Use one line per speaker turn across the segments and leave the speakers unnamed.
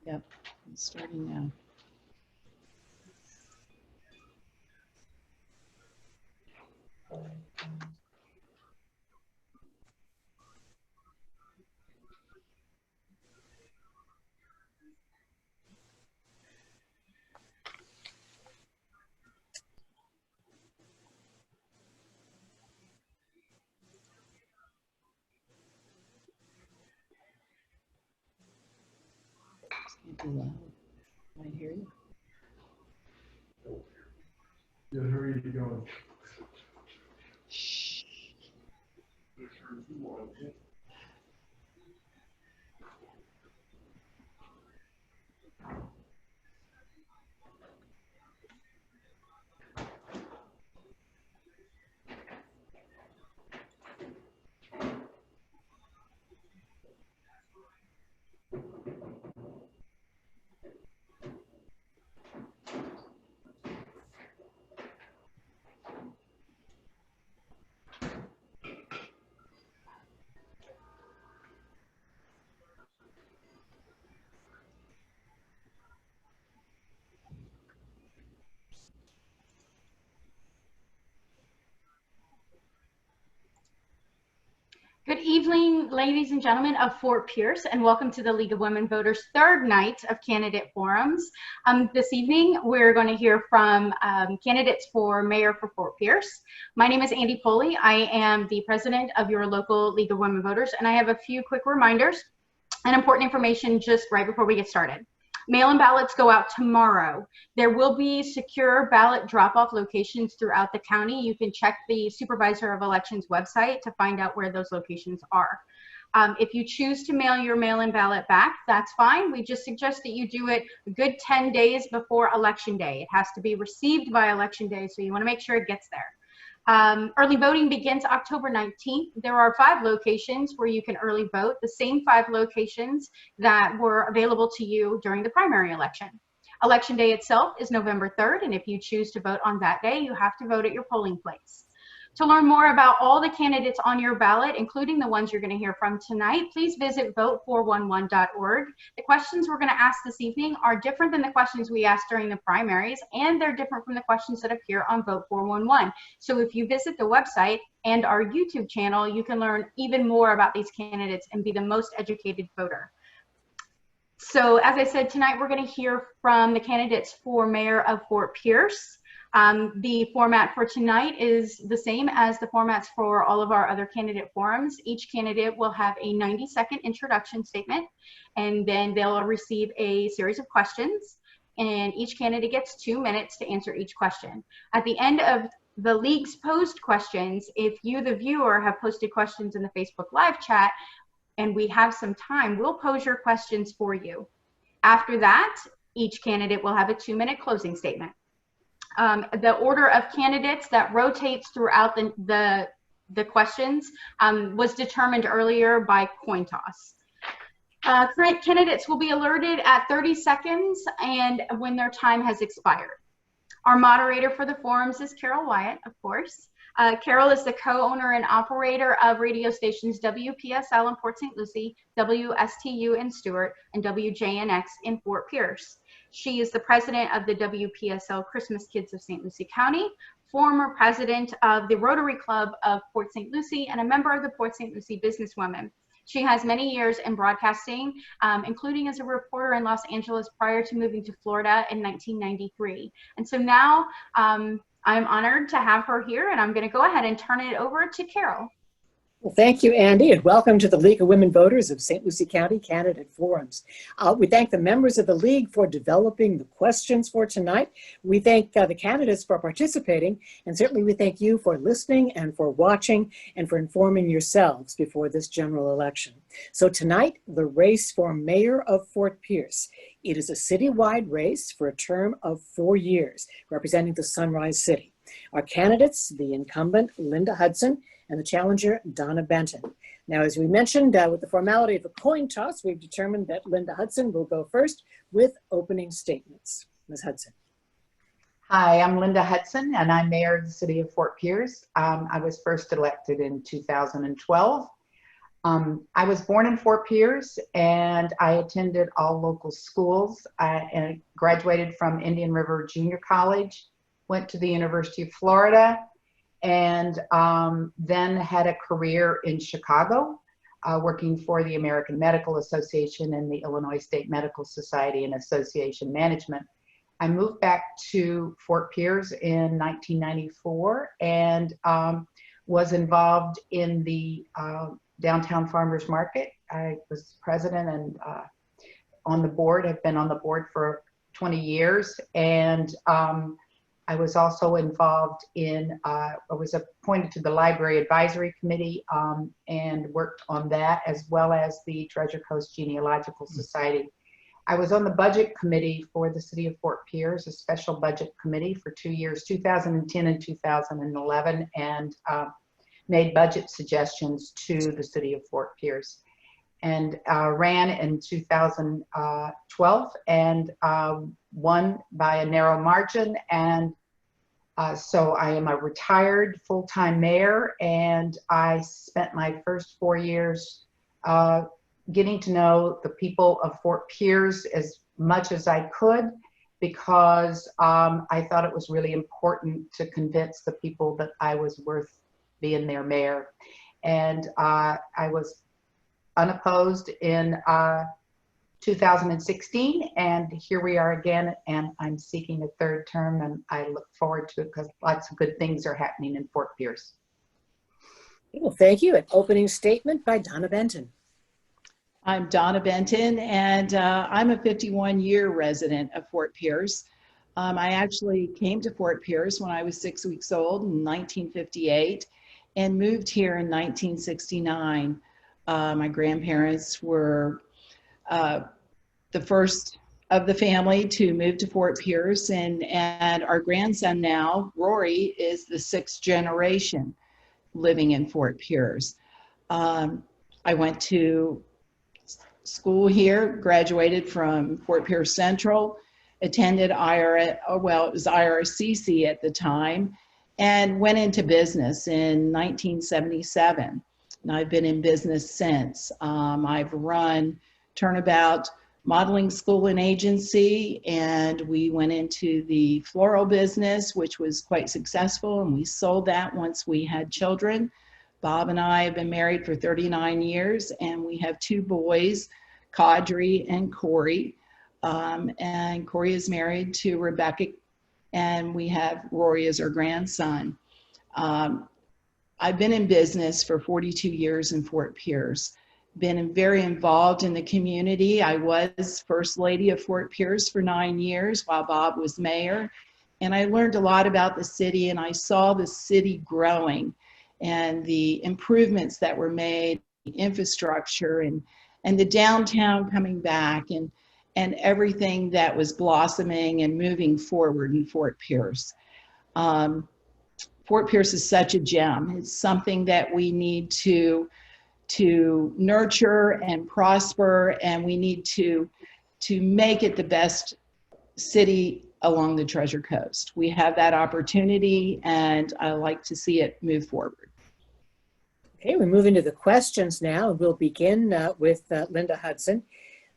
Yep, I'm starting now. It's can't be loud. Can I hear you?
Yeah, how are you going?
Shh.
Good evening, ladies and gentlemen of Fort Pierce, and welcome to the League of Women Voters' third night of candidate forums. This evening, we're going to hear from candidates for mayor for Fort Pierce. My name is Andy Poley. I am the president of your local League of Women Voters, and I have a few quick reminders and important information just right before we get started. Mail-in ballots go out tomorrow. There will be secure ballot drop-off locations throughout the county. You can check the Supervisor of Elections website to find out where those locations are. If you choose to mail your mail-in ballot back, that's fine. We just suggest that you do it a good 10 days before Election Day. It has to be received by Election Day, so you want to make sure it gets there. Early voting begins October 19th. There are 5 locations where you can early vote, the same 5 locations that were available to you during the primary election. Election day itself is November 3rd, and if you choose to vote on that day, you have to vote at your polling place. To learn more about all the candidates on your ballot, including the ones you're going to hear from tonight, please visit vote411.org. The questions we're going to ask this evening are different than the questions we asked during the primaries, and they're different from the questions that appear on Vote 411. So if you visit the website and our YouTube channel, you can learn even more about these candidates and be the most educated voter. So as I said, tonight we're going to hear from the candidates for mayor of Fort Pierce. The format for tonight is the same as the formats for all of our other candidate forums. Each candidate will have a 90-second introduction statement, and then they'll receive a series of questions, and each candidate gets 2 minutes to answer each question. At the end of the league's posed questions, if you, the viewer, have posted questions in the Facebook Live chat, and we have some time, we'll pose your questions for you. After that, each candidate will have a 2-minute closing statement. The order of candidates that rotates throughout the questions was determined earlier by coin toss. Current candidates will be alerted at 30 seconds and when their time has expired. Our moderator for the forums is Carol Wyatt, of course. Carol is the co-owner and operator of radio stations WPSL in Port St. Lucie, WSTU in Stewart, and WJNX in Fort Pierce. She is the president of the WPSL Christmas Kids of St. Lucie County, former president of the Rotary Club of Port St. Lucie, and a member of the Port St. Lucie Businesswomen. She has many years in broadcasting, including as a reporter in Los Angeles prior to moving to Florida in 1993. And so now I'm honored to have her here, and I'm going to go ahead and turn it over to Carol.
Well, thank you, Andy, and welcome to the League of Women Voters of St. Lucie County Candidate Forums. We thank the members of the League for developing the questions for tonight. We thank the candidates for participating, and certainly we thank you for listening and for watching and for informing yourselves before this general election. So tonight, the race for mayor of Fort Pierce. It is a citywide race for a term of 4 years, representing the Sunrise City. Our candidates, the incumbent, Linda Hudson, and the challenger, Donna Benton. Now, as we mentioned, with the formality of a coin toss, we've determined that Linda Hudson will go first with opening statements. Ms. Hudson.
Hi, I'm Linda Hudson, and I'm mayor of the city of Fort Pierce. I was first elected in 2012. I was born in Fort Pierce, and I attended all local schools. I graduated from Indian River Junior College, went to the University of Florida, and then had a career in Chicago, working for the American Medical Association and the Illinois State Medical Society and Association Management. I moved back to Fort Pierce in 1994 and was involved in the Downtown Farmers Market. I was president and on the board, have been on the board for 20 years. And I was also involved in, I was appointed to the Library Advisory Committee and worked on that, as well as the Treasure Coast Genealogical Society. I was on the budget committee for the city of Fort Pierce, a special budget committee for 2 years, 2010 and 2011, and made budget suggestions to the city of Fort Pierce, and ran in 2012 and won by a narrow margin. And so I am a retired full-time mayor, and I spent my first 4 years getting to know the people of Fort Pierce as much as I could, because I thought it was really important to convince the people that I was worth being their mayor. And I was unopposed in 2016, and here we are again, and I'm seeking a third term, and I look forward to it because lots of good things are happening in Fort Pierce.
Well, thank you. An opening statement by Donna Benton.
I'm Donna Benton, and I'm a 51-year resident of Fort Pierce. I actually came to Fort Pierce when I was 6 weeks old in 1958 and moved here in 1969. My grandparents were the first of the family to move to Fort Pierce, and our grandson now, Rory, is the 6th generation living in Fort Pierce. I went to school here, graduated from Fort Pierce Central, attended IRCC at the time, and went into business in 1977. And I've been in business since. I've run Turnabout Modeling School and Agency, and we went into the floral business, which was quite successful, and we sold that once we had children. Bob and I have been married for 39 years, and we have 2 boys, Kadri and Corey. And Corey is married to Rebecca, and we have Rory as our grandson. I've been in business for 42 years in Fort Pierce, been very involved in the community. I was First Lady of Fort Pierce for 9 years while Bob was mayor, and I learned a lot about the city, and I saw the city growing and the improvements that were made, the infrastructure, and the downtown coming back, and everything that was blossoming and moving forward in Fort Pierce. Fort Pierce is such a gem. It's something that we need to nurture and prosper, and we need to make it the best city along the Treasure Coast. We have that opportunity, and I like to see it move forward.
Okay, we're moving to the questions now, and we'll begin with Linda Hudson.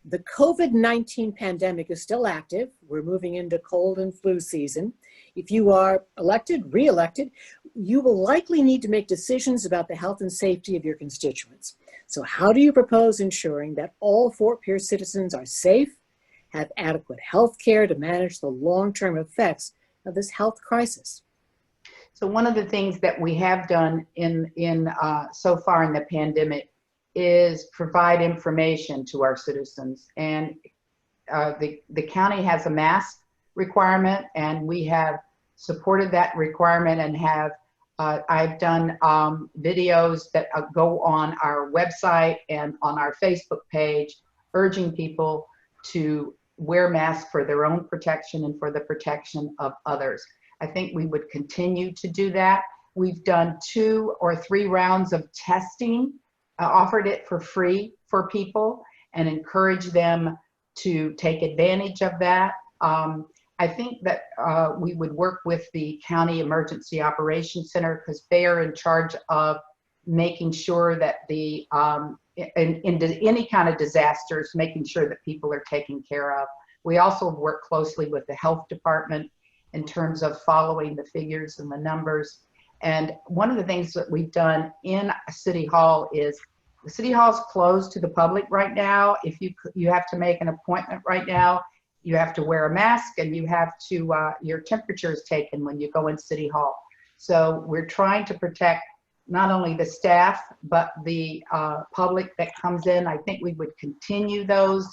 The COVID-19 pandemic is still active. We're moving into cold and flu season. If you are elected, re-elected, you will likely need to make decisions about the health and safety of your constituents. So how do you propose ensuring that all Fort Pierce citizens are safe, have adequate health care to manage the long-term effects of this health crisis?
So one of the things that we have done so far in the pandemic is provide information to our citizens. And the county has a mask requirement, and we have supported that requirement, and have I've done videos that go on our website and on our Facebook page, urging people to wear masks for their own protection and for the protection of others. I think we would continue to do that. We've done 2 or 3 rounds of testing, offered it for free for people, and encourage them to take advantage of that. I think that we would work with the County Emergency Operations Center, because they are in charge of making sure that in any kind of disasters, making sure that people are taken care of. We also work closely with the health department in terms of following the figures and the numbers. And one of the things that we've done in City Hall is the City Hall's closed to the public right now. If you have to make an appointment right now, you have to wear a mask and you have to, your temperature is taken when you go in City Hall. So we're trying to protect not only the staff, but the public that comes in. I think we would continue those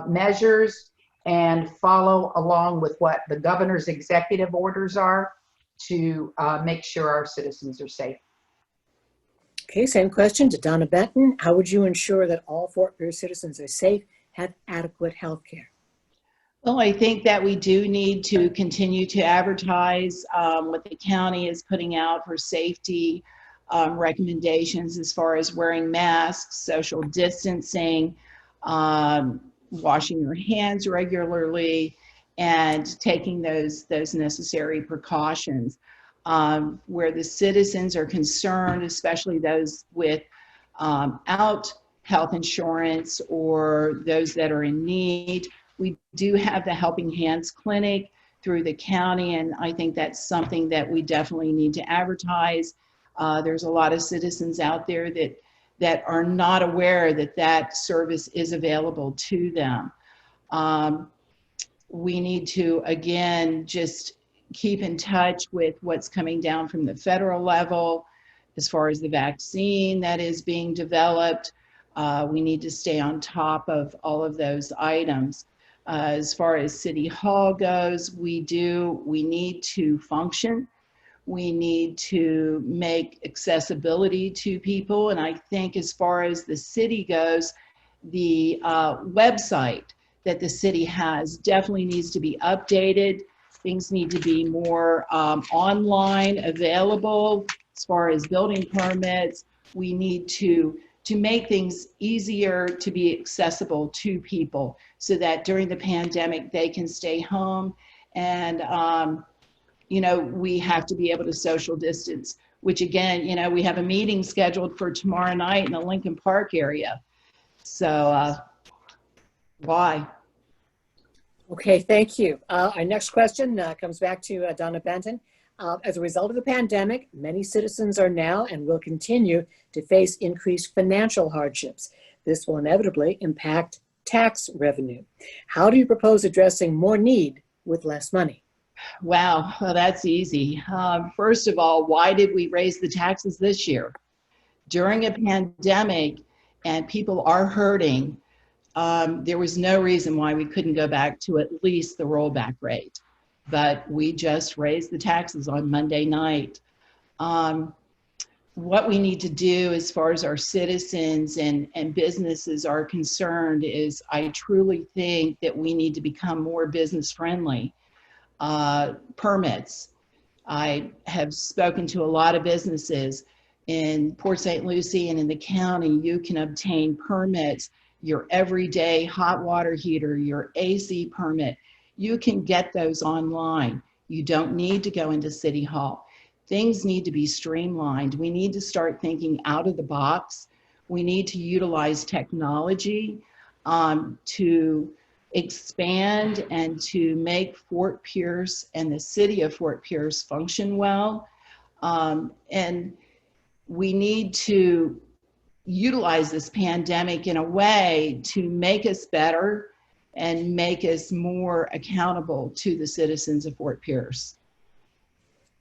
measures and follow along with what the governor's executive orders are to make sure our citizens are safe.
Okay, same question to Donna Benton. How would you ensure that all Fort Pierce citizens are safe, have adequate health care?
Well, I think that we do need to continue to advertise what the county is putting out for safety recommendations as far as wearing masks, social distancing, washing your hands regularly, and taking those necessary precautions. Where the citizens are concerned, especially those without health insurance or those that are in need, we do have the Helping Hands Clinic through the county, and I think that's something that we definitely need to advertise. There's a lot of citizens out there that are not aware that that service is available to them. We need to, again, just keep in touch with what's coming down from the federal level as far as the vaccine that is being developed. We need to stay on top of all of those items. As far as City Hall goes, we need to function. We need to make accessibility to people. And I think as far as the city goes, the website that the city has definitely needs to be updated. Things need to be more online available as far as building permits. We need to make things easier to be accessible to people so that during the pandemic they can stay home. And we have to be able to social distance, which again, we have a meeting scheduled for tomorrow night in the Lincoln Park area. So why?
Okay, thank you. Our next question comes back to Donna Benton. As a result of the pandemic, many citizens are now and will continue to face increased financial hardships. This will inevitably impact tax revenue. How do you propose addressing more need with less money?
Wow, well, that's easy. First of all, why did we raise the taxes this year? During a pandemic and people are hurting, there was no reason why we couldn't go back to at least the rollback rate. But we just raised the taxes on Monday night. What we need to do as far as our citizens and businesses are concerned is I truly think that we need to become more business friendly. Permits. I have spoken to a lot of businesses in Port St. Lucie and in the county. You can obtain permits, your everyday hot water heater, your AC permit. You can get those online. You don't need to go into City Hall. Things need to be streamlined. We need to start thinking out of the box. We need to utilize technology to expand and to make Fort Pierce and the city of Fort Pierce function well. And we need to utilize this pandemic in a way to make us better and make us more accountable to the citizens of Fort Pierce.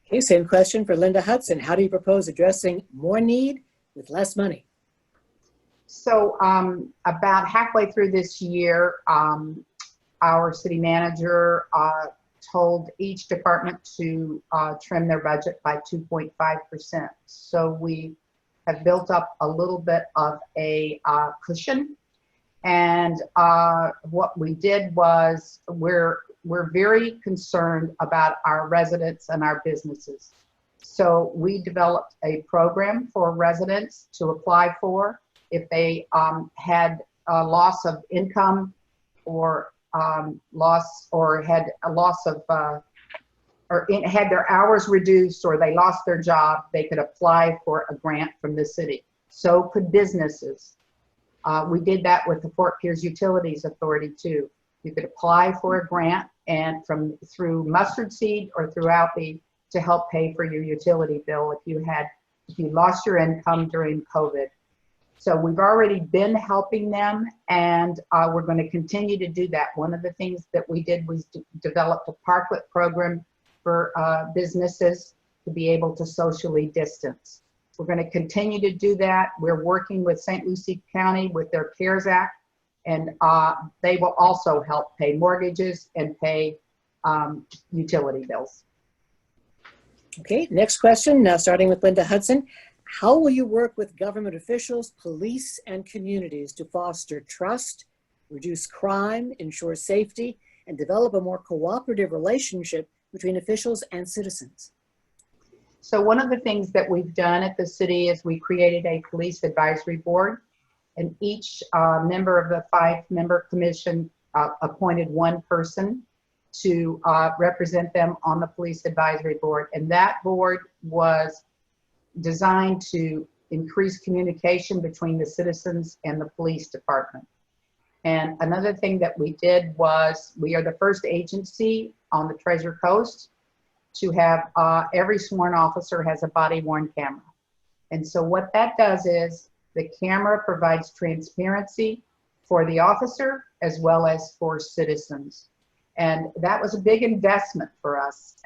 Okay, same question for Linda Hudson. How do you propose addressing more need with less money?
So about halfway through this year, our city manager told each department to trim their budget by 2.5%. So we have built up a little bit of a cushion. And what we did was we're very concerned about our residents and our businesses. So we developed a program for residents to apply for if they had a loss of income or loss or had a loss of had their hours reduced or they lost their job, they could apply for a grant from the city. So could businesses. We did that with the Fort Pierce Utilities Authority too. You could apply for a grant and through Mustard Seed or through Alfie to help pay for your utility bill if you lost your income during COVID. So we've already been helping them, and we're going to continue to do that. One of the things that we did was develop a parklet program for businesses to be able to socially distance. We're going to continue to do that. We're working with St. Lucie County with their CARES Act, and they will also help pay mortgages and pay utility bills.
Okay, next question, now starting with Linda Hudson. How will you work with government officials, police, and communities to foster trust, reduce crime, ensure safety, and develop a more cooperative relationship between officials and citizens?
So one of the things that we've done at the city is we created a police advisory board, and each member of the 5-member commission appointed one person to represent them on the police advisory board. And that board was designed to increase communication between the citizens and the police department. And another thing that we did was we are the first agency on the Treasure Coast to have every sworn officer has a body-worn camera. And so what that does is the camera provides transparency for the officer as well as for citizens. And that was a big investment for us.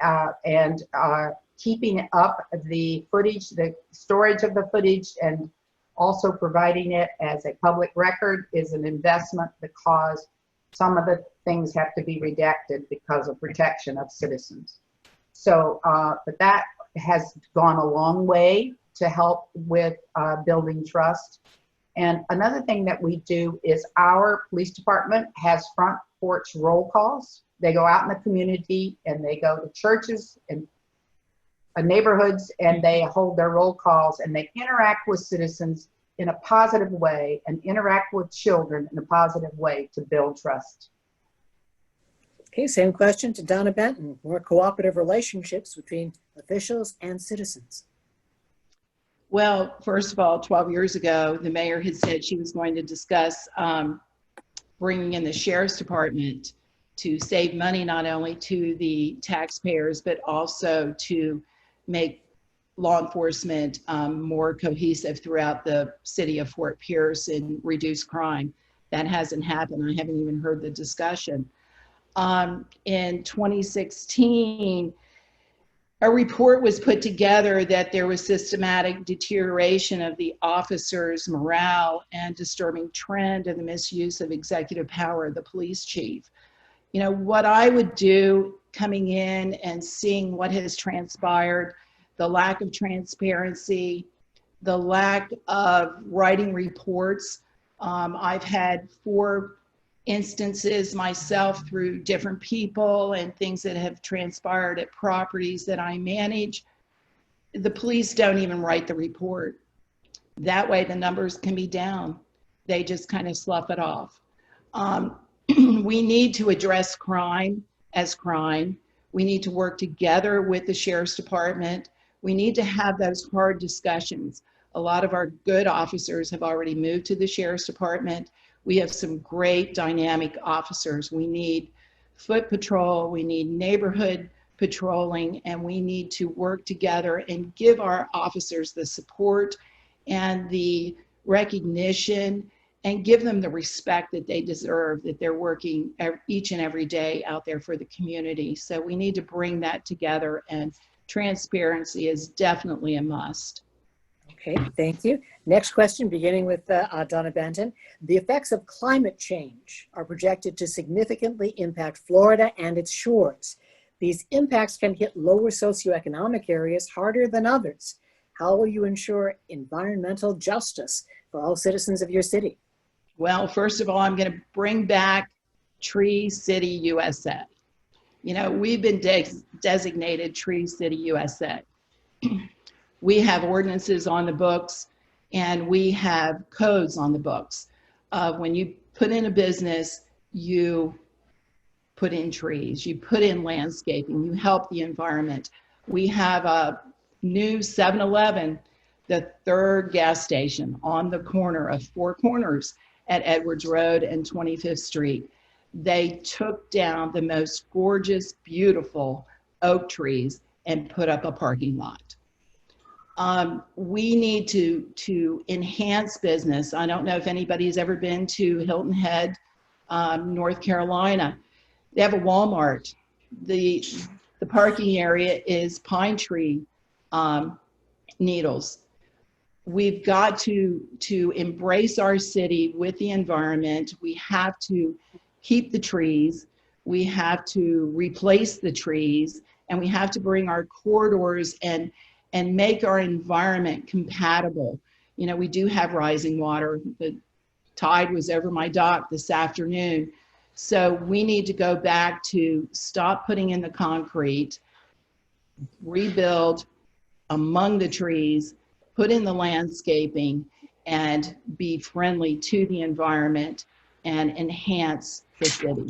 Keeping up the footage, the storage of the footage, and also providing it as a public record is an investment because some of the things have to be redacted because of protection of citizens. So, but that has gone a long way to help with building trust. And another thing that we do is our police department has front porch roll calls. They go out in the community and they go to churches and neighborhoods, and they hold their roll calls, and they interact with citizens in a positive way and interact with children in a positive way to build trust.
Okay, same question to Donna Benton. More cooperative relationships between officials and citizens.
Well, first of all, 12 years ago, the mayor had said she was going to discuss bringing in the sheriff's department to save money, not only to the taxpayers, but also to make law enforcement more cohesive throughout the city of Fort Pierce and reduce crime. That hasn't happened. I haven't even heard the discussion. In 2016, a report was put together that there was systematic deterioration of the officers' morale and disturbing trend of the misuse of executive power of the police chief. You know, what I would do coming in and seeing what has transpired, the lack of transparency, the lack of writing reports. I've had 4 instances myself through different people and things that have transpired at properties that I manage. The police don't even write the report. That way the numbers can be down. They just kind of slough it off. We need to address crime as crime. We need to work together with the sheriff's department. We need to have those hard discussions. A lot of our good officers have already moved to the sheriff's department. We have some great dynamic officers. We need foot patrol, we need neighborhood patrolling, and we need to work together and give our officers the support and the recognition and give them the respect that they deserve, that they're working each and every day out there for the community. So we need to bring that together, and transparency is definitely a must.
Okay, thank you. Next question, beginning with Donna Benton. The effects of climate change are projected to significantly impact Florida and its shores. These impacts can hit lower socioeconomic areas harder than others. How will you ensure environmental justice for all citizens of your city?
Well, first of all, I'm going to bring back Tree City, USA. You know, we've been designated Tree City, USA. We have ordinances on the books, and we have codes on the books. When you put in a business, you put in trees, you put in landscaping, you help the environment. We have a new 7-Eleven, the third gas station on the corner of Four Corners at Edwards Road and 25th Street. They took down the most gorgeous, beautiful oak trees and put up a parking lot. We need to enhance business. I don't know if anybody's ever been to Hilton Head, North Carolina. They have a Walmart. The parking area is pine tree needles. We've got to embrace our city with the environment. We have to keep the trees. We have to replace the trees, and we have to bring our corridors and make our environment compatible. You know, we do have rising water. The tide was over my dock this afternoon. So we need to go back to stop putting in the concrete, rebuild among the trees, put in the landscaping, and be friendly to the environment and enhance the city.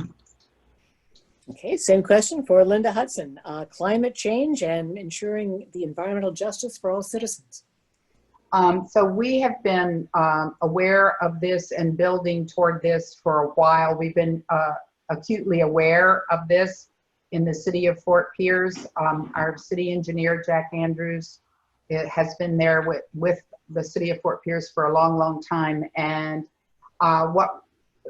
Okay, same question for Linda Hudson. Climate change and ensuring the environmental justice for all citizens.
So we have been aware of this and building toward this for a while. We've been acutely aware of this in the city of Fort Pierce. Our city engineer, Jack Andrews, has been there with the city of Fort Pierce for a long, long time. And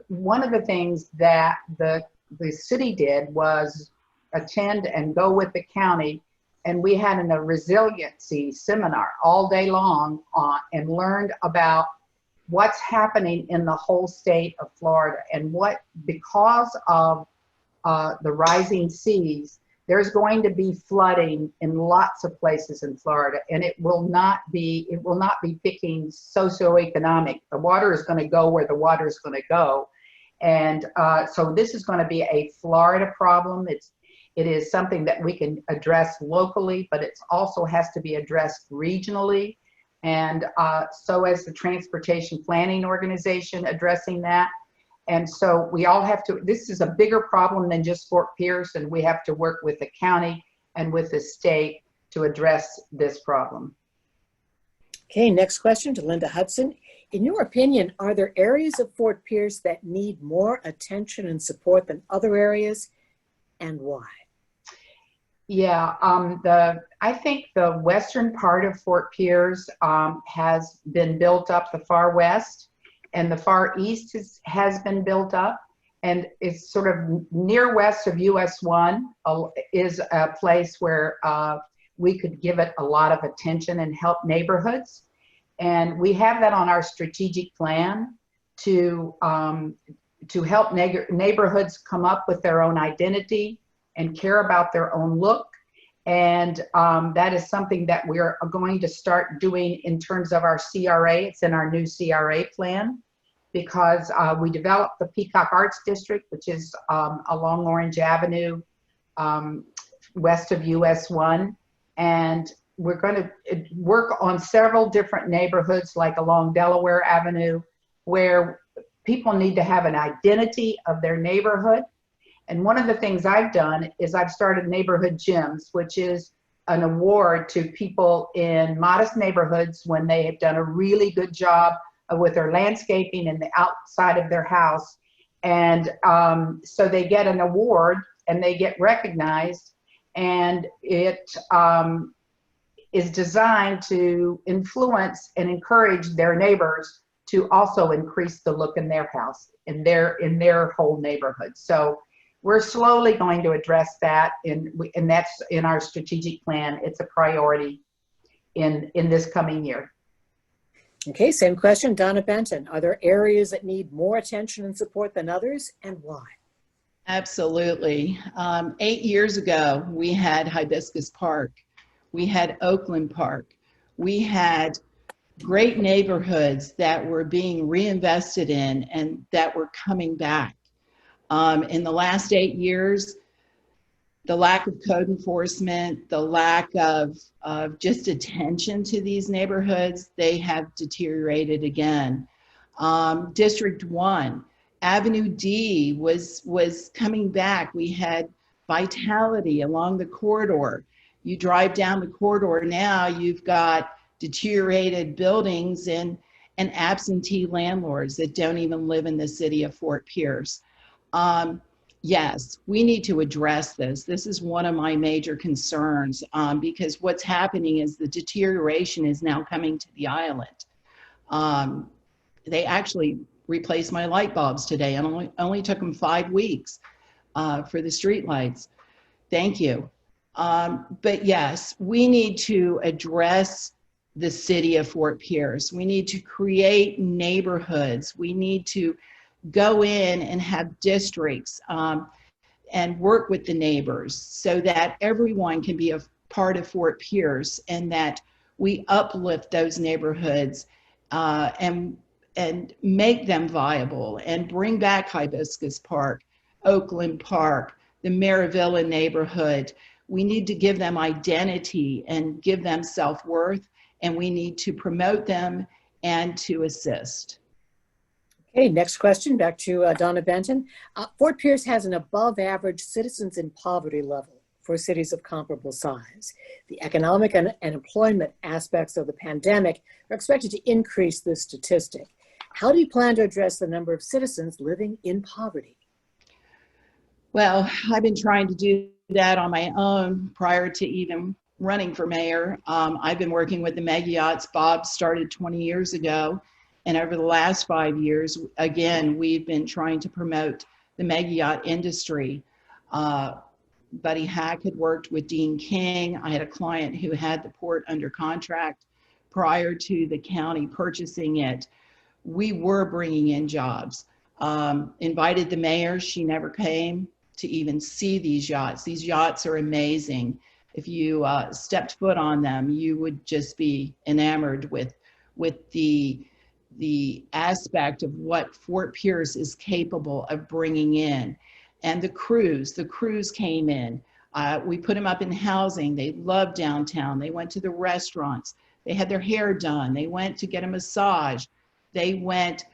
one of the things that the city did was attend and go with the county, and we had a resiliency seminar all day long and learned about what's happening in the whole state of Florida, and what, because of the rising seas, there's going to be flooding in lots of places in Florida, and it will not be picking socioeconomic. The water is going to go where the water is going to go. And so this is going to be a Florida problem. It is something that we can address locally, but it also has to be addressed regionally. And so as the Transportation Planning Organization addressing that. And so we all have to, this is a bigger problem than just Fort Pierce, and we have to work with the county and with the state to address this problem.
Okay, next question to Linda Hudson. In your opinion, are there areas of Fort Pierce that need more attention and support than other areas, and why?
Yeah, I think the western part of Fort Pierce has been built up, the far west, and the far east has been built up, and it's sort of near west of US 1 is a place where we could give it a lot of attention and help neighborhoods. And we have that on our strategic plan to help neighborhoods come up with their own identity and care about their own look. And that is something that we're going to start doing in terms of our CRA. It's in our new CRA plan, because we developed the Peacock Arts District, which is along Orange Avenue, west of US 1. And we're going to work on several different neighborhoods, like along Delaware Avenue, where people need to have an identity of their neighborhood. And one of the things I've done is I've started Neighborhood Gems, which is an award to people in modest neighborhoods when they have done a really good job with their landscaping and the outside of their house. And so they get an award and they get recognized, and it is designed to influence and encourage their neighbors to also increase the look in their house, in their whole neighborhood. So we're slowly going to address that, and that's in our strategic plan. It's a priority in this coming year.
Okay, same question, Donna Benton. Are there areas that need more attention and support than others, and why?
Absolutely. 8 years ago, we had Hibiscus Park. We had Oakland Park. We had great neighborhoods that were being reinvested in and that were coming back. In the last 8 years, the lack of code enforcement, the lack of just attention to these neighborhoods, they have deteriorated again. District 1, Avenue D was coming back. We had vitality along the corridor. You drive down the corridor now, you've got deteriorated buildings and absentee landlords that don't even live in the city of Fort Pierce. Yes, we need to address this. This is one of my major concerns because what's happening is the deterioration is now coming to the island. They actually replaced my light bulbs today and only took them 5 weeks for the street lights. Thank you. But yes, we need to address the city of Fort Pierce. We need to create neighborhoods. We need to go in and have districts and work with the neighbors so that everyone can be a part of Fort Pierce and that we uplift those neighborhoods and make them viable and bring back Hibiscus Park, Oakland Park, the Maravilla neighborhood. We need to give them identity and give them self-worth, and we need to promote them and to assist.
Okay, next question, back to Donna Benton. Fort Pierce has an above average citizens in poverty level for cities of comparable size. The economic and employment aspects of the pandemic are expected to increase this statistic. How do you plan to address the number of citizens living in poverty?
Well, I've been trying to do that on my own prior to even running for mayor. I've been working with the Mega Yachts. Bob started 20 years ago. And over the last 5 years, again, we've been trying to promote the Mega Yacht industry. Buddy Hack had worked with Dean King. I had a client who had the port under contract prior to the county purchasing it. We were bringing in jobs. Invited the mayor, she never came to even see these yachts. These yachts are amazing. If you stepped foot on them, you would just be enamored with the aspect of what Fort Pierce is capable of bringing in. And the crews came in. We put them up in housing. They loved downtown. They went to the restaurants. They had their hair done. They went to get a massage. They went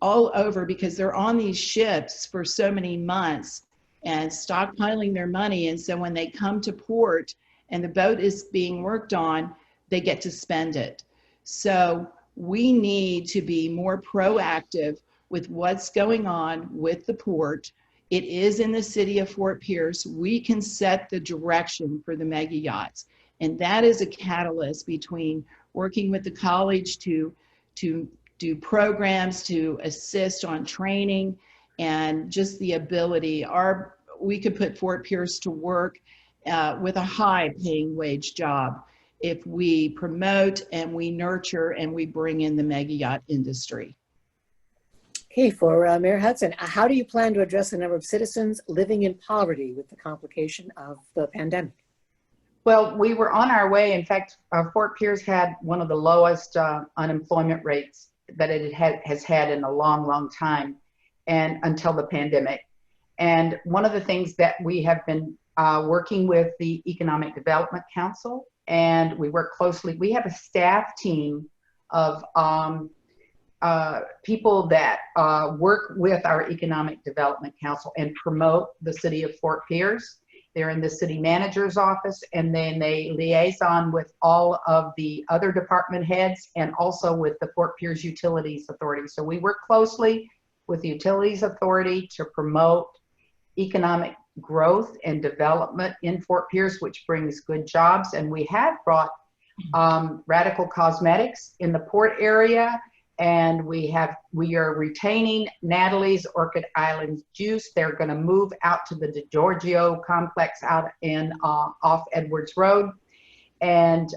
all over because they're on these ships for so many months and stockpiling their money. And so when they come to port and the boat is being worked on, they get to spend it. So we need to be more proactive with what's going on with the port. It is in the city of Fort Pierce. We can set the direction for the Mega Yachts. And that is a catalyst between working with the college to do programs to assist on training and just the ability. We could put Fort Pierce to work with a high paying wage job if we promote and we nurture and we bring in the Mega Yacht industry.
Okay, for Mayor Hudson, how do you plan to address the number of citizens living in poverty with the complication of the pandemic?
Well, we were on our way. In fact, Fort Pierce had one of the lowest unemployment rates that it has had in a long, long time, and until the pandemic. And one of the things that we have been working with the Economic Development Council, and we work closely. We have a staff team of people that work with our Economic Development Council and promote the city of Fort Pierce. They're in the city manager's office, and then they liaison with all of the other department heads and also with the Fort Pierce Utilities Authority. So we work closely with the Utilities Authority to promote economic growth and development in Fort Pierce, which brings good jobs. And we have brought Radical Cosmetics in the port area, and we are retaining Natalie's Orchid Island Juice. They're going to move out to the DeGiorgio complex out in off Edwards Road, and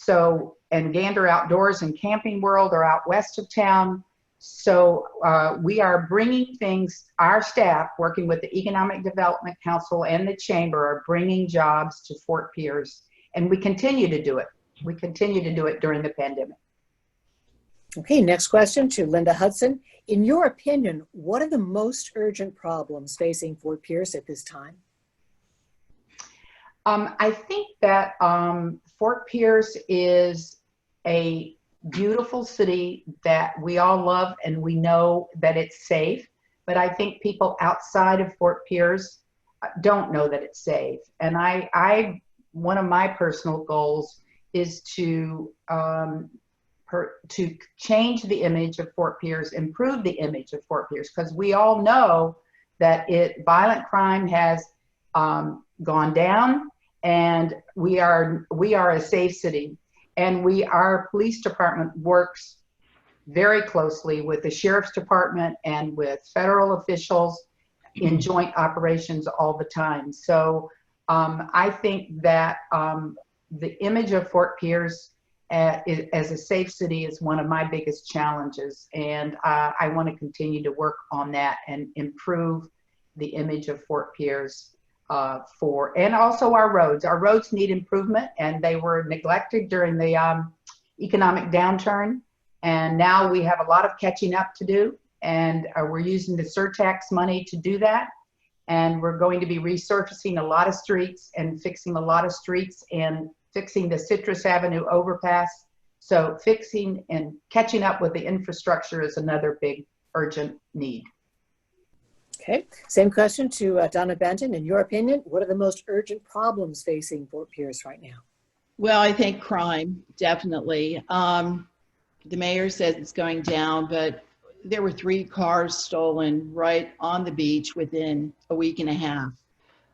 Gander Outdoors and Camping World are out west of town. So we are bringing things, our staff working with the Economic Development Council and the Chamber are bringing jobs to Fort Pierce, and we continue to do it. We continue to do it during the pandemic.
Okay, next question to Linda Hudson. In your opinion, what are the most urgent problems facing Fort Pierce at this time?
I think that Fort Pierce is a beautiful city that we all love and we know that it's safe. But I think people outside of Fort Pierce don't know that it's safe. And one of my personal goals is to change the image of Fort Pierce, improve the image of Fort Pierce, because we all know that violent crime has gone down, and we are a safe city. And our police department works very closely with the sheriff's department and with federal officials in joint operations all the time. So I think that the image of Fort Pierce as a safe city is one of my biggest challenges. And I want to continue to work on that and improve the image of Fort Pierce and also our roads. Our roads need improvement, and they were neglected during the economic downturn. And now we have a lot of catching up to do, and we're using the surtax money to do that. And we're going to be resurfacing a lot of streets and fixing a lot of streets and fixing the Citrus Avenue overpass. So fixing and catching up with the infrastructure is another big urgent need.
Okay, same question to Donna Benton. In your opinion, what are the most urgent problems facing Fort Pierce right now?
Well, I think crime, definitely. The mayor says it's going down, but there were 3 cars stolen right on the beach within a week and a half.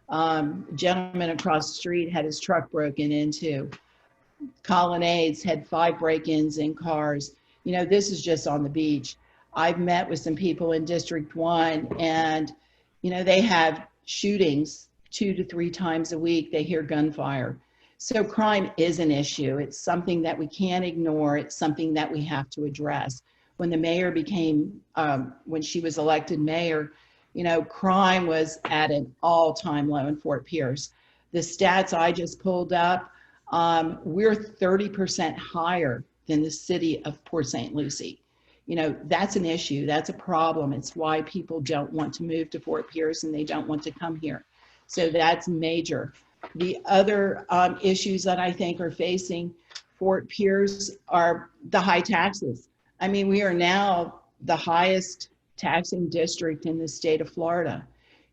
A gentleman across the street had his truck broken into. Colonnades had 5 break-ins in cars. You know, this is just on the beach. I've met with some people in District 1, and, you know, they have shootings 2 to 3 times a week. They hear gunfire. So crime is an issue. It's something that we can't ignore. It's something that we have to address. When the mayor when she was elected mayor, you know, crime was at an all-time low in Fort Pierce. The stats I just pulled up, we're 30% higher than the city of Port St. Lucie. You know, that's an issue. That's a problem. It's why people don't want to move to Fort Pierce and they don't want to come here. So that's major. The other issues that I think are facing Fort Pierce are the high taxes. I mean, we are now the highest taxing district in the state of Florida.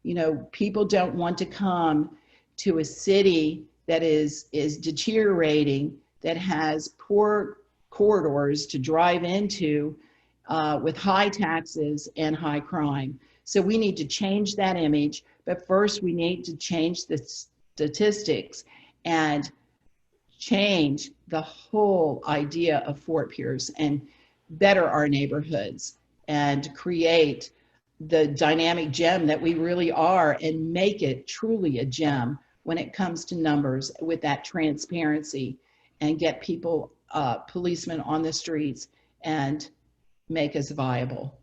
You know, people don't want to come to a city that is deteriorating, that has poor corridors to drive into with high taxes and high crime. So we need to change that image, but first we need to change the statistics and change the whole idea of Fort Pierce and better our neighborhoods and create the dynamic gem that we really are and make it truly a gem when it comes to numbers with that transparency and get people, policemen on the streets and make us viable.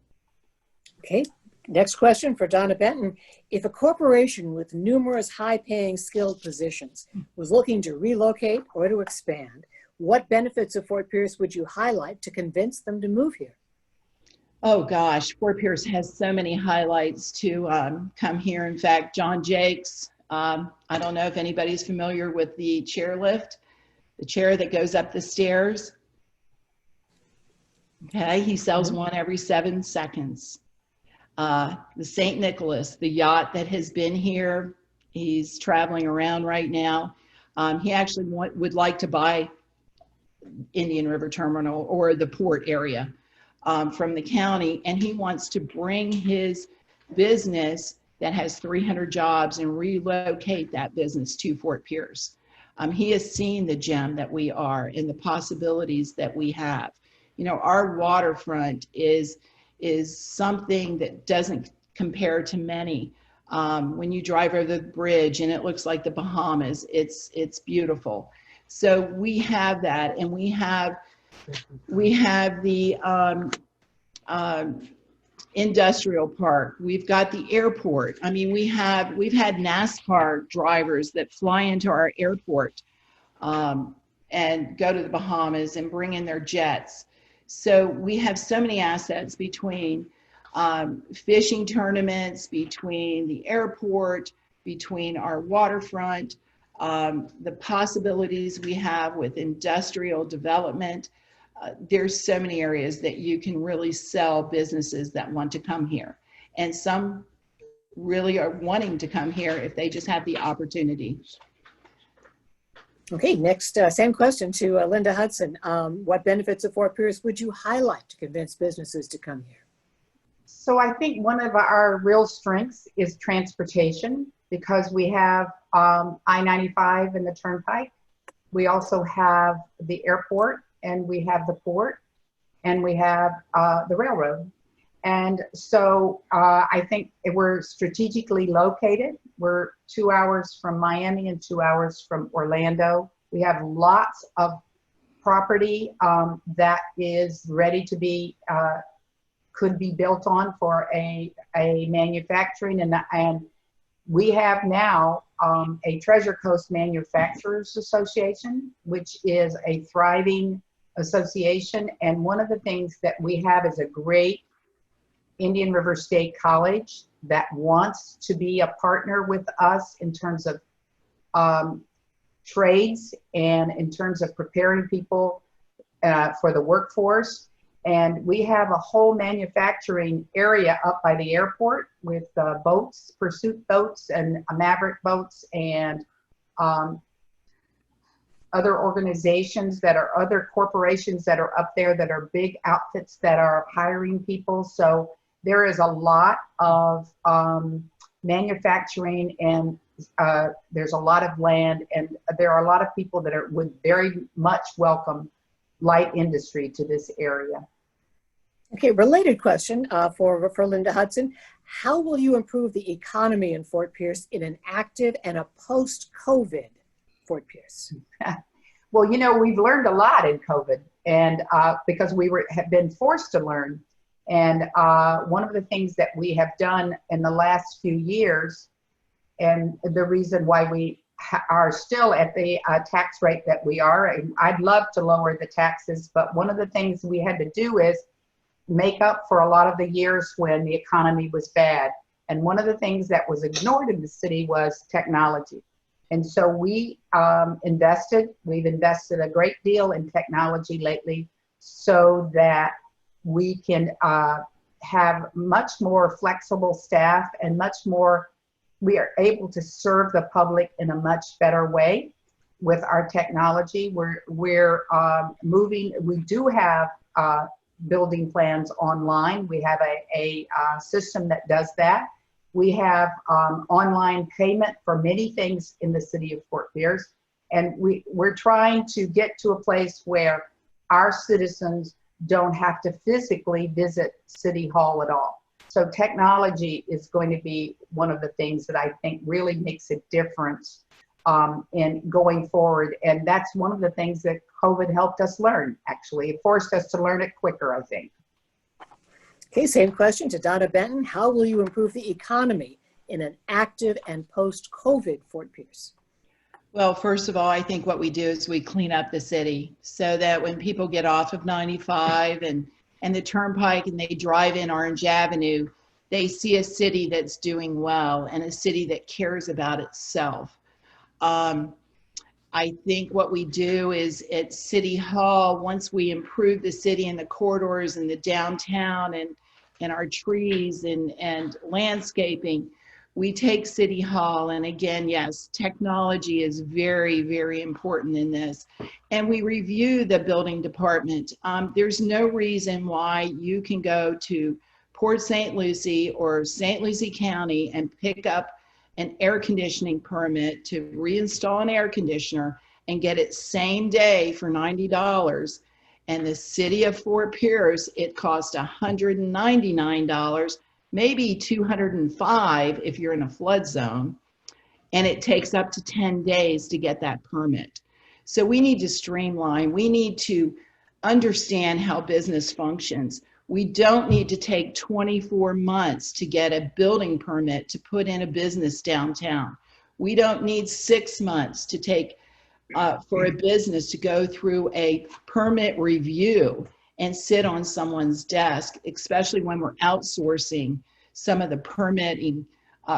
Okay, next question for Donna Benton. If a corporation with numerous high-paying skilled positions was looking to relocate or to expand, what benefits of Fort Pierce would you highlight to convince them to move here?
Oh gosh, Fort Pierce has so many highlights to come here. In fact, John Jakes, I don't know if anybody's familiar with the chairlift, the chair that goes up the stairs. Okay, he sells one every 7 seconds. The St. Nicholas, the yacht that has been here, he's traveling around right now. He actually would like to buy Indian River Terminal or the port area from the county, and he wants to bring his business that has 300 jobs and relocate that business to Fort Pierce. He has seen the gem that we are and the possibilities that we have. You know, our waterfront is something that doesn't compare to many. When you drive over the bridge and it looks like the Bahamas, it's beautiful. So we have that, and we have the industrial park. We've got the airport. I mean, we've had NASCAR drivers that fly into our airport and go to the Bahamas and bring in their jets. So we have so many assets between fishing tournaments, between the airport, between our waterfront, the possibilities we have with industrial development. there's so many areas that you can really sell businesses that want to come here. And some really are wanting to come here if they just have the opportunity.
Okay, next, same question to Linda Hudson. What benefits of Fort Pierce would you highlight to convince businesses to come here?
So I think one of our real strengths is transportation, because we have I-95 and the Turnpike. We also have the airport, and we have the port, and we have the railroad. And so I think we're strategically located. We're 2 hours from Miami and 2 hours from Orlando. We have lots of property that is ready to be, could be built on for a manufacturing. And we have now a Treasure Coast Manufacturers Association, which is a thriving association. And one of the things that we have is a great Indian River State College that wants to be a partner with us in terms of trades and in terms of preparing people for the workforce. And we have a whole manufacturing area up by the airport with boats, pursuit boats and Maverick boats, and other organizations that are other corporations that are up there that are big outfits that are hiring people. So there is a lot of manufacturing, and there's a lot of land, and there are a lot of people that would very much welcome light industry to this area.
Okay, related question for Linda Hudson. How will you improve the economy in Fort Pierce in an active and a post-COVID Fort Pierce?
Well, you know, we've learned a lot in COVID, and because we have been forced to learn. And one of the things that we have done in the last few years, and the reason why we are still at the tax rate that we are, and I'd love to lower the taxes, but one of the things we had to do is make up for a lot of the years when the economy was bad. And one of the things that was ignored in the city was technology. And so we've invested a great deal in technology lately so that we can have much more flexible staff and much more, we are able to serve the public in a much better way with our technology. We're moving, we do have building plans online. We have a system that does that. We have online payment for many things in the city of Fort Pierce. And we're trying to get to a place where our citizens don't have to physically visit City Hall at all. So technology is going to be one of the things that I think really makes a difference in going forward. And that's one of the things that COVID helped us learn, actually. It forced us to learn it quicker, I think.
Okay, same question to Donna Benton. How will you improve the economy in an active and post-COVID Fort Pierce?
Well, first of all, I think what we do is we clean up the city so that when people get off of 95 and the Turnpike and they drive in Orange Avenue, they see a city that's doing well and a city that cares about itself. I think what we do is at City Hall, once we improve the city and the corridors and the downtown and our trees and landscaping, we take City Hall, and again, yes, technology is very, very important in this. And we review the building department. There's no reason why you can go to Port St. Lucie or St. Lucie County and pick up an air conditioning permit to reinstall an air conditioner and get it same day for $90. And the city of Fort Pierce, it costs $199, maybe $205 if you're in a flood zone, and it takes up to 10 days to get that permit. So we need to streamline. We need to understand how business functions. We don't need to take 24 months to get a building permit to put in a business downtown. We don't need 6 months to take for a business to go through a permit review and sit on someone's desk, especially when we're outsourcing some of the permitting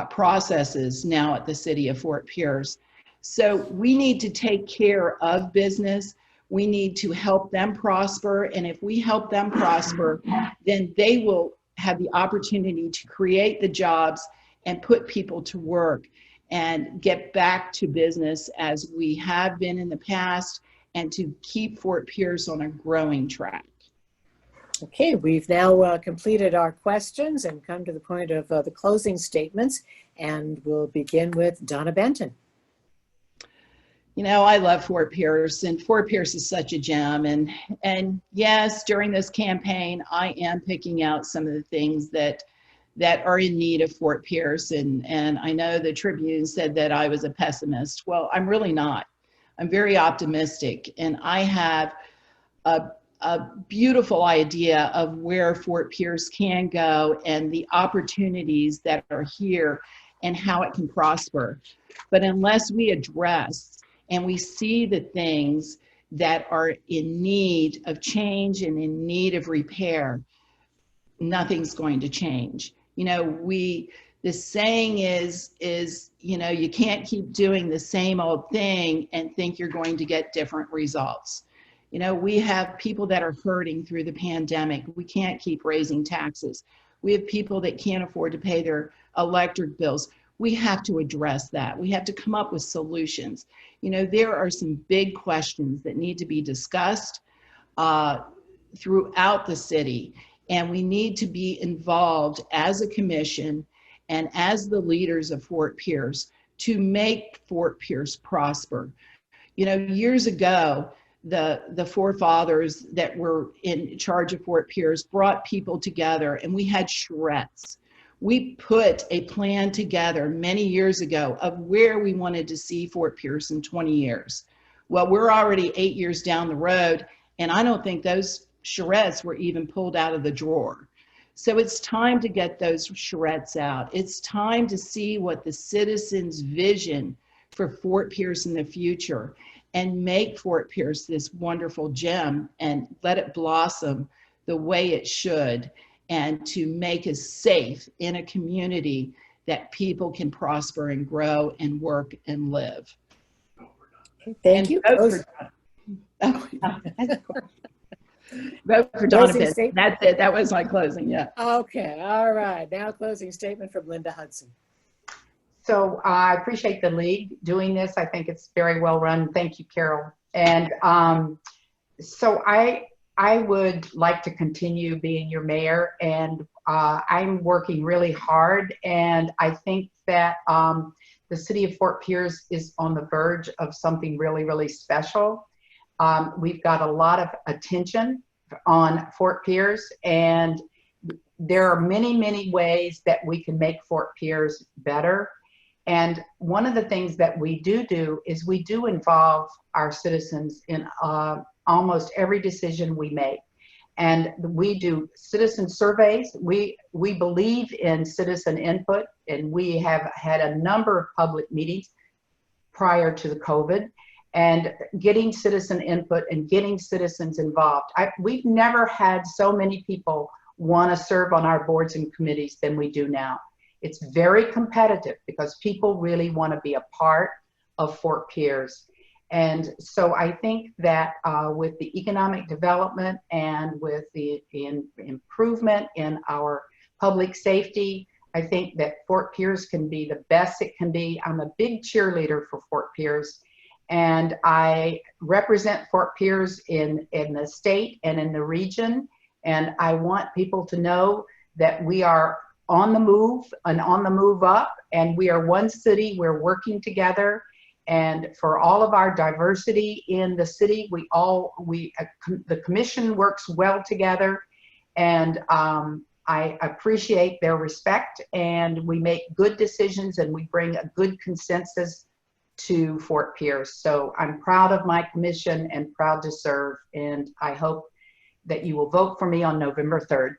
processes now at the city of Fort Pierce. So we need to take care of business. We need to help them prosper. And if we help them prosper, then they will have the opportunity to create the jobs and put people to work and get back to business as we have been in the past, and to keep Fort Pierce on a growing track.
Okay, we've now completed our questions and come to the point of the closing statements, and we'll begin with Donna Benton.
You know, I love Fort Pierce, and Fort Pierce is such a gem. And yes, during this campaign, I am picking out some of the things that are in need of Fort Pierce. And I know the Tribune said that I was a pessimist. Well, I'm really not. I'm very optimistic, and I have a beautiful idea of where Fort Pierce can go and the opportunities that are here and how it can prosper. But unless we address and we see the things that are in need of change and in need of repair, nothing's going to change. You know, the saying is, you know, you can't keep doing the same old thing and think you're going to get different results. You know, we have people that are hurting through the pandemic. We can't keep raising taxes. We have people that can't afford to pay their electric bills. We have to address that. We have to come up with solutions. You know, there are some big questions that need to be discussed throughout the city, and we need to be involved as a commission and as the leaders of Fort Pierce to make Fort Pierce prosper. You know, years ago, the forefathers that were in charge of Fort Pierce brought people together, and we had charrettes. We put a plan together many years ago of where we wanted to see Fort Pierce in 20 years. Well, we're already 8 years down the road, and I don't think those charrettes were even pulled out of the drawer. So it's time to get those charrettes out. It's time to see what the citizens' vision for Fort Pierce in the future, and make Fort Pierce this wonderful gem and let it blossom the way it should, and to make us safe in a community that people can prosper and grow and work and live.
Thank you.
Vote for Donna Benton. That's it. That was my closing. Yeah.
Okay. All right. Now closing statement from Linda Hudson.
So I appreciate the league doing this. I think it's very well run. Thank you, Carol. And so I would like to continue being your mayor, and I'm working really hard. And I think that the city of Fort Pierce is on the verge of something really, really special. We've got a lot of attention on Fort Pierce, and there are many, many ways that we can make Fort Pierce better. And one of the things that we do is we do involve our citizens in almost every decision we make. And we do citizen surveys. We believe in citizen input, and we have had a number of public meetings prior to the COVID, and getting citizen input and getting citizens involved. We've never had so many people want to serve on our boards and committees than we do now. It's very competitive because people really want to be a part of Fort Pierce. And so I think that with the economic development and with the improvement in our public safety, I think that Fort Pierce can be the best it can be. I'm a big cheerleader for Fort Pierce, and I represent Fort Pierce in the state and in the region. And I want people to know that we are on the move and on the move up, and we are one city. We're working together, and for all of our diversity in the city, the commission works well together, and I appreciate their respect, and we make good decisions, and we bring a good consensus to Fort Pierce. So I'm proud of my commission and proud to serve, and I hope that you will vote for me on November 3rd.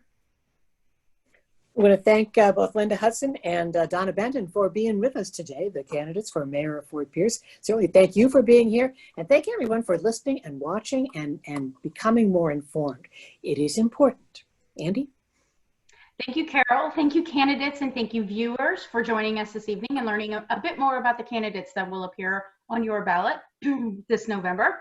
I want to thank both Linda Hudson and Donna Benton for being with us today, the candidates for mayor of Fort Pierce. Certainly thank you for being here, and thank everyone for listening and watching and becoming more informed. It is important. Andy?
Thank you, Carol. Thank you, candidates, and thank you, viewers, for joining us this evening and learning a bit more about the candidates that will appear on your ballot this November.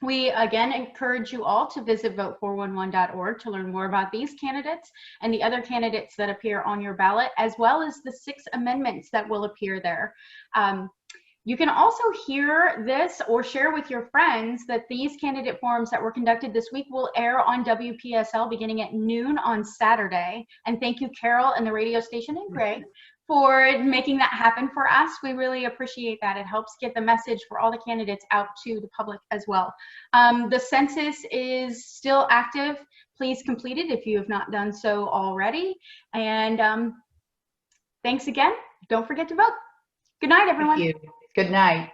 We again encourage you all to visit vote411.org to learn more about these candidates and the other candidates that appear on your ballot, as well as the 6 amendments that will appear there. You can also hear this or share with your friends that these candidate forums that were conducted this week will air on WPSL beginning at noon on Saturday. And thank you, Carol and the radio station and Greg, for making that happen for us. We really appreciate that. It helps get the message for all the candidates out to the public as well. The census is still active. Please complete it if you have not done so already. And thanks again. Don't forget to vote. Good night, everyone.
Thank you. Good night.